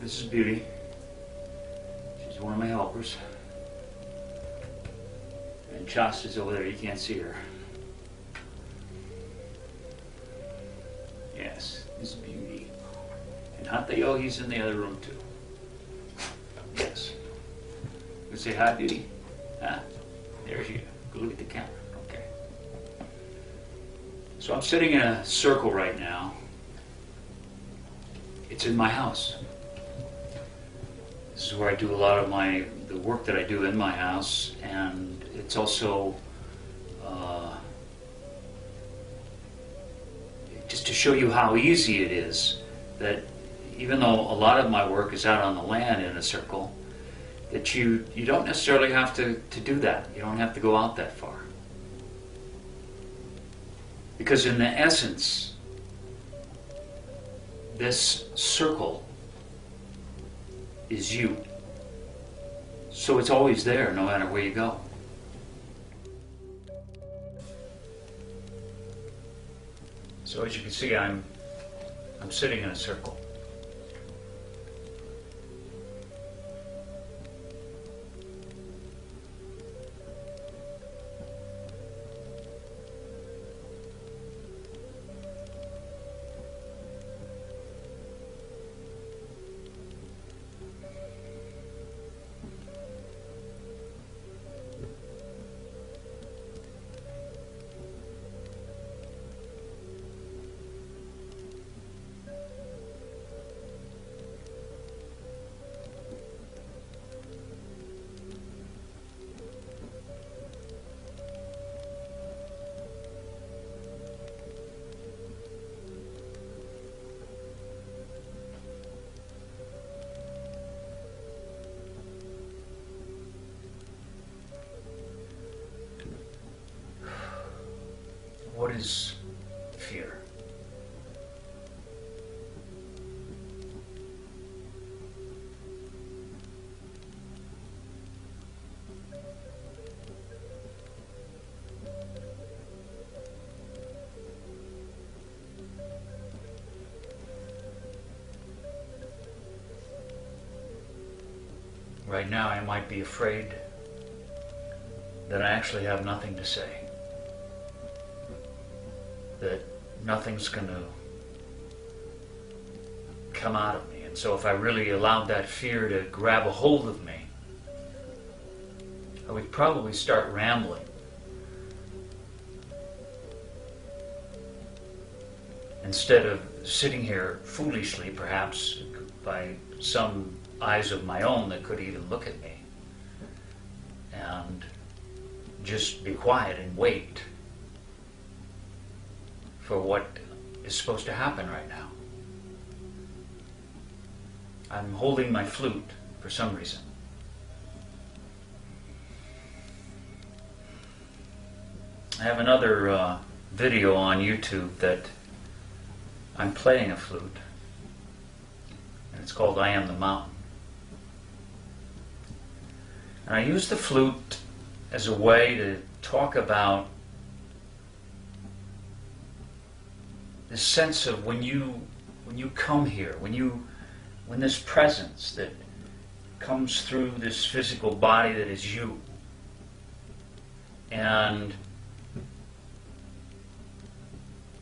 This is Beauty. She's one of my helpers. And Chasta's over there, you can't see her. Yes, this is Beauty. And Huntayo, he's in the other room too. Yes. You say hi, Beauty? Huh? There she is. Go look at the camera. Okay. So I'm sitting in a circle right now. It's in my house. This is where I do a lot of the work that I do in my house, and it's also just to show you how easy it is that even though a lot of my work is out on the land in a circle, that you don't necessarily have to do that. You don't have to go out that far. Because in the essence, this circle is you. So it's always there no matter where you go. So as you can see, I'm sitting in a circle. What is fear? Right now I might be afraid that I actually have nothing to say. That nothing's going to come out of me. And so if I really allowed that fear to grab a hold of me, I would probably start rambling. Instead of sitting here foolishly, perhaps, by some eyes of my own that could even look at me, and just be quiet and wait for what is supposed to happen right now. I'm holding my flute for some reason. I have another video on YouTube that I'm playing a flute, and it's called I Am the Mountain. And I use the flute as a way to talk about the sense of when you come here, when this presence that comes through this physical body that is you, and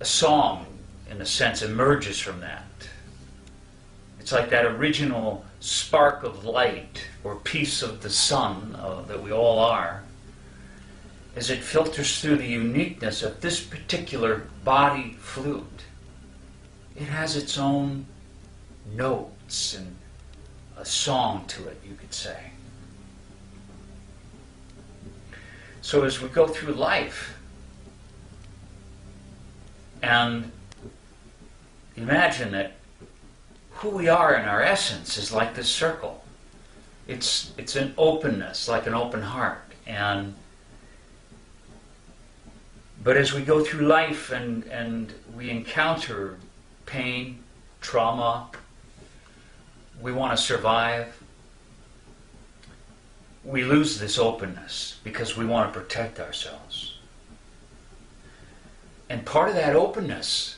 a song, in a sense, emerges from that. It's like that original spark of light or piece of the sun that we all are, as it filters through the uniqueness of this particular body flute. It has its own notes and a song to it, you could say. So as we go through life, and imagine that who we are in our essence is like this circle. It's an openness, like an open heart. But as we go through life and we encounter pain, trauma, we want to survive, we lose this openness because we want to protect ourselves. And part of that openness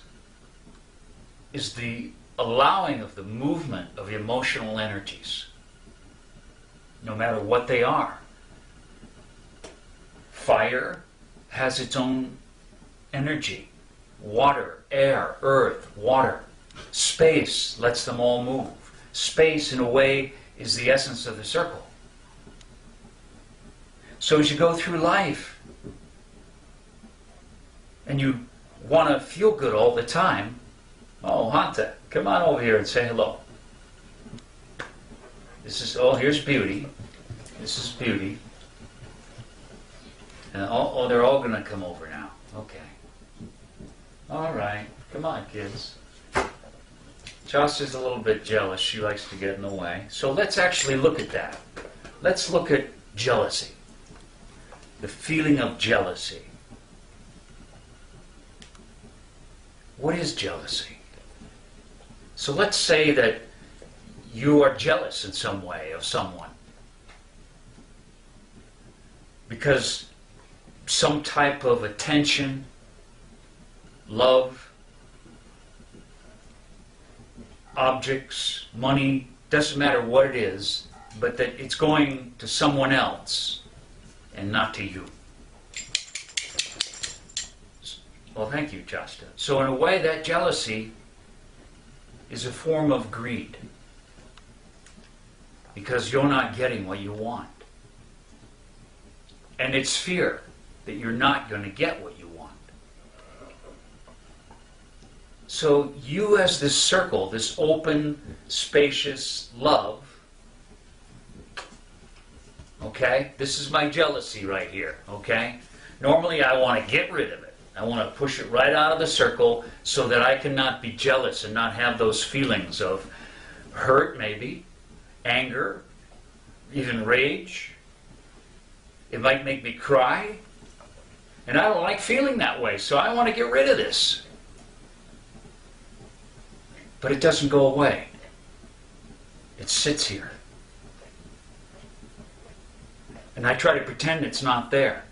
is the allowing of the movement of emotional energies, no matter what they are. Fire has its own energy. Water, air, earth, water. Space lets them all move. Space, in a way, is the essence of the circle. So as you go through life, and you want to feel good all the time, oh, Hanta, come on over here and say hello. This is, oh, here's beauty. This is beauty. And oh, they're all going to come over now. Okay. All right. Come on, kids. Shasta's a little bit jealous. She likes to get in the way. So let's actually look at that. Let's look at jealousy. The feeling of jealousy. What is jealousy? So let's say that you are jealous in some way of someone because some type of attention, love, objects, money, doesn't matter what it is, but that it's going to someone else and not to you. Well, thank you, Chasta. So in a way, that jealousy is a form of greed because you're not getting what you want. And it's fear that you're not going to get what you want. So you as this circle, this open, spacious love, okay? This is my jealousy right here, okay? Normally I want to get rid of it. I want to push it right out of the circle so that I cannot be jealous and not have those feelings of hurt, maybe, anger, even rage. It might make me cry. And I don't like feeling that way, so I want to get rid of this. But it doesn't go away. It sits here. And I try to pretend it's not there.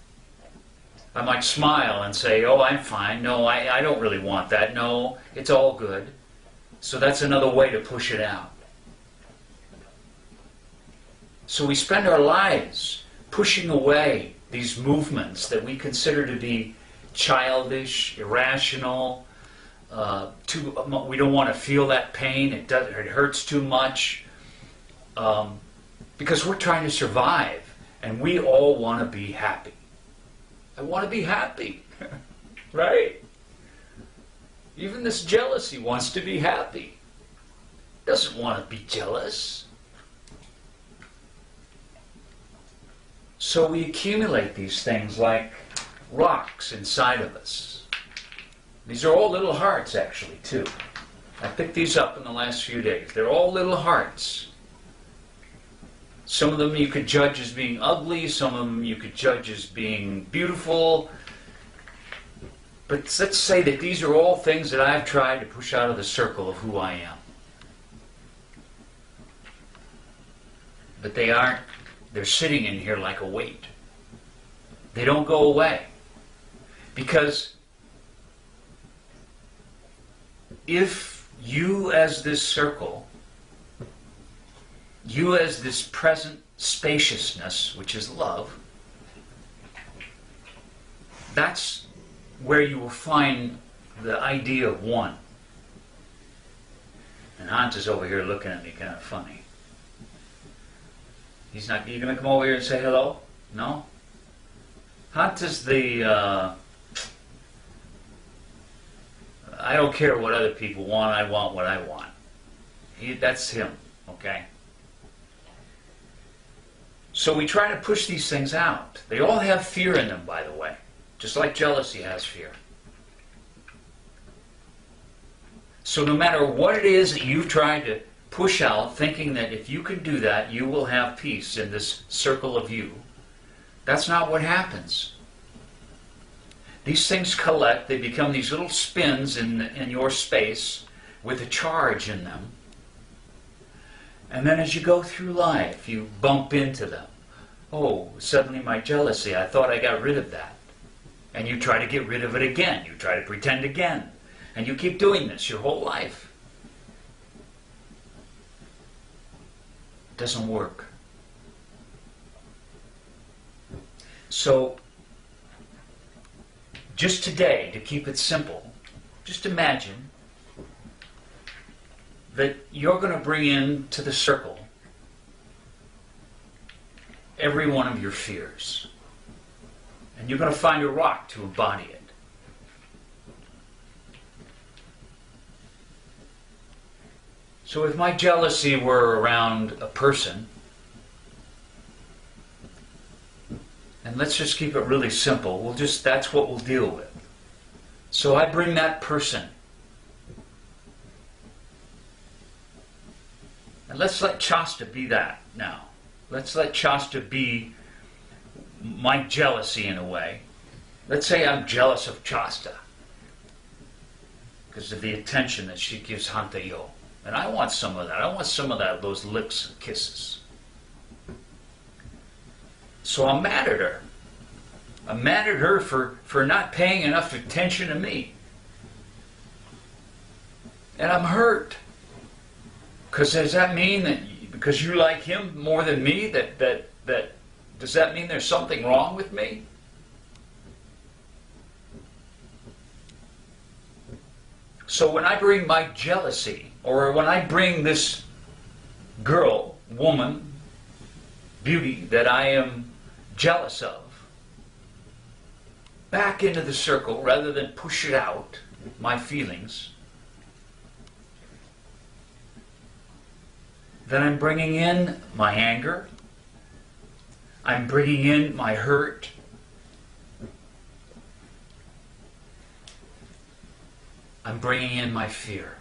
I might smile and say, oh, I'm fine. No, I don't really want that. No, it's all good. So that's another way to push it out. So we spend our lives pushing away these movements that we consider to be childish, irrational. We don't want to feel that pain. It hurts too much. Because we're trying to survive. And we all want to be happy. I want to be happy, right? Even this jealousy wants to be happy. Doesn't want to be jealous. So we accumulate these things like rocks inside of us. These are all little hearts, actually, too. I picked these up in the last few days. They're all little hearts. Some of them you could judge as being ugly, some of them you could judge as being beautiful. But let's say that these are all things that I've tried to push out of the circle of who I am. But they aren't, they're sitting in here like a weight. They don't go away. Because if you as this circle, you as this present spaciousness, which is love, that's where you will find the idea of one. And Hans is over here looking at me kind of funny. He's not, you going to come over here and say hello? No? Hans is the, I don't care what other people want, I want what I want. That's him, okay? So we try to push these things out. They all have fear in them, by the way, just like jealousy has fear. So no matter what it is that you've tried to push out, thinking that if you can do that, you will have peace in this circle of you, that's not what happens. These things collect, they become these little spins in your space with a charge in them. And then as you go through life, you bump into them. Oh, suddenly my jealousy, I thought I got rid of that. And you try to get rid of it again. You try to pretend again. And you keep doing this your whole life. It doesn't work. So, just today, to keep it simple, just imagine that you're going to bring into the circle every one of your fears. And you're going to find a rock to embody it. So if my jealousy were around a person, and let's just keep it really simple, that's what we'll deal with. So I bring that person. And let's let Shasta be that now. Let's let Shasta be my jealousy in a way. Let's say I'm jealous of Shasta because of the attention that she gives Hantayo. And I want some of that. I want some of that, those lips and kisses. So I'm mad at her. I'm mad at her for not paying enough attention to me. And I'm hurt. Because does that mean that because you like him more than me, that does that mean there's something wrong with me? So when I bring my jealousy, or when I bring this girl, woman, beauty that I am jealous of, back into the circle, rather than push it out, my feelings, then I'm bringing in my anger, I'm bringing in my hurt, I'm bringing in my fear.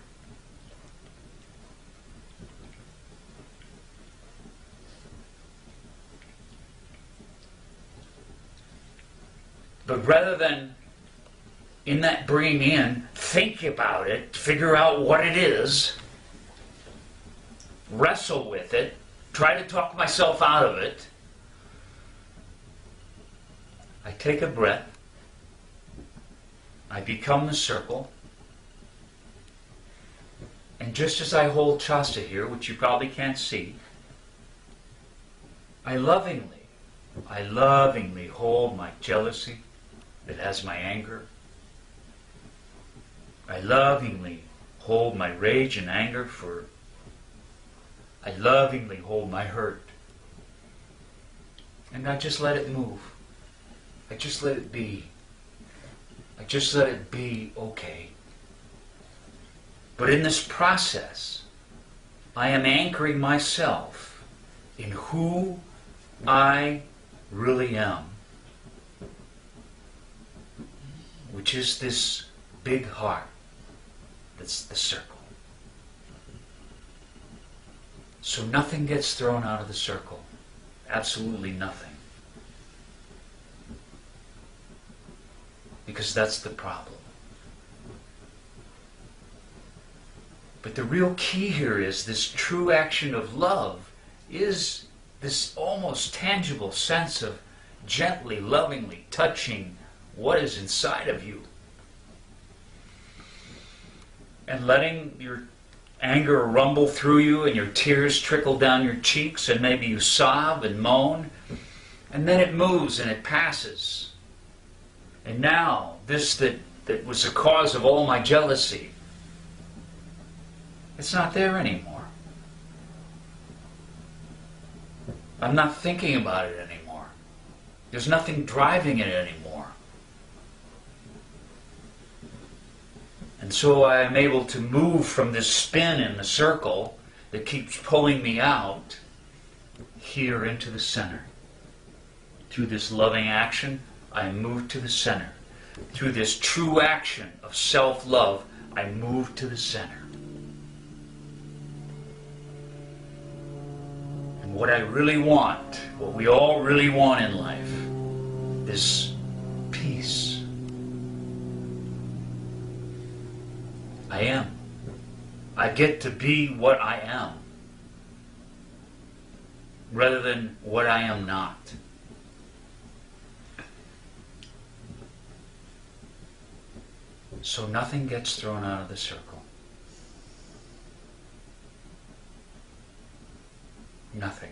But rather than, in that bringing in, think about it, figure out what it is, wrestle with it, try to talk myself out of it, I take a breath, I become the circle, and just as I hold Shasta here, which you probably can't see, I lovingly hold my jealousy that has my anger. I lovingly hold my rage and anger I lovingly hold my hurt. And I just let it move. I just let it be. I just let it be okay. But in this process, I am anchoring myself in who I really am, which is this big heart that's the circle. So nothing gets thrown out of the circle. Absolutely nothing. Because that's the problem. But the real key here is this true action of love is this almost tangible sense of gently, lovingly touching what is inside of you. And letting your anger rumble through you and your tears trickle down your cheeks and maybe you sob and moan. And then it moves and it passes. And now, this that was the cause of all my jealousy, it's not there anymore. I'm not thinking about it anymore. There's nothing driving it anymore. And so I am able to move from this spin in the circle that keeps pulling me out here into the center. Through this loving action, I move to the center. Through this true action of self-love, I move to the center. And what I really want, what we all really want in life, is peace. I am. I get to be what I am. rather than what I am not. So nothing gets thrown out of the circle. Nothing.